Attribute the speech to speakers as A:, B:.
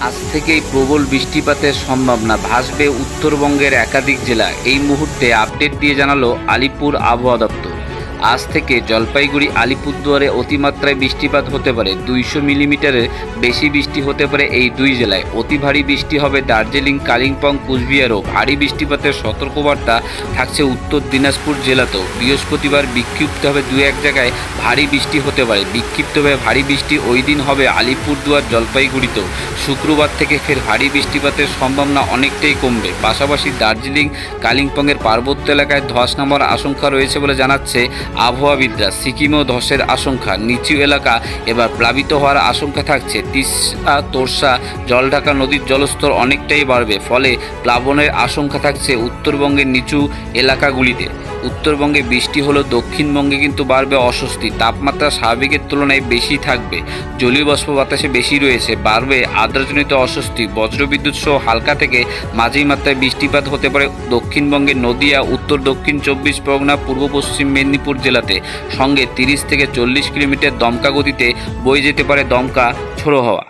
A: আজ থেকেই প্রবল বৃষ্টিপাতের সম্ভাবনা, ভাসবে উত্তরবঙ্গের একাধিক জেলা। এই মুহূর্তে আপডেট দিয়ে জানালো আলিপুর আবহাওয়া দপ্তর। আজ থেকে জলপাইগুড়ি আলিপুরদুয়ারে অতিমাত্রায় বৃষ্টিপাত হতে পারে, 200 মিলিমিটারের বেশি বৃষ্টি হতে পারে এই দুই জেলায়। অতি ভারী বৃষ্টি হবে দার্জিলিং, কালিম্পং, কুচবিহারও। ভারী বৃষ্টিপাতের সতর্কবার্তা থাকছে উত্তর দিনাজপুর জেলাতেও। বৃহস্পতিবার বিক্ষিপ্তভাবে দু এক জায়গায় ভারী বৃষ্টি হতে পারে। বিক্ষিপ্তভাবে ভারী বৃষ্টি ওই দিন হবে আলিপুরদুয়ার, জলপাইগুড়িতেও। শুক্রবার থেকে ফের ভারী বৃষ্টিপাতের সম্ভাবনা অনেকটাই কমবে। পাশাপাশি দার্জিলিং, কালিম্পংয়ের পার্বত্য এলাকায় ধস নামার আশঙ্কা রয়েছে বলে জানাচ্ছে আবহাওয়াবিদরা। সিকিমেও ধসের আশঙ্কা, নিচু এলাকা এবার প্লাবিত হওয়ার আশঙ্কা থাকছে। তিস্তা, তোরসা, জলঢাকা নদীর জলস্তর অনেকটাই বাড়বে, ফলে প্লাবনের আশঙ্কা থাকছে উত্তরবঙ্গের নিচু এলাকাগুলিতে। উত্তরবঙ্গে বৃষ্টি হলেও দক্ষিণবঙ্গে কিন্তু বাড়বে অস্বস্তি। তাপমাত্রা স্বাভাবিকের তুলনায় বেশি থাকবে, জলীয় বাষ্প বাতাসে বেশি রয়েছে, বাড়বে আর্দ্রজনিত অস্বস্তি। বজ্রবিদ্যুৎ সহ হালকা থেকে মাঝারি মাত্রায় বৃষ্টিপাত হতে পারে দক্ষিণবঙ্গের নদিয়া, উত্তর দক্ষিণ 24 পরগনা, পূর্ব পশ্চিম মেদিনীপুর জেলাতে। সঙ্গে 30 থেকে 40 কিলোমিটার দমকা গতিতে বয়ে যেতে পারে দমকা ঝোড়ো হাওয়া।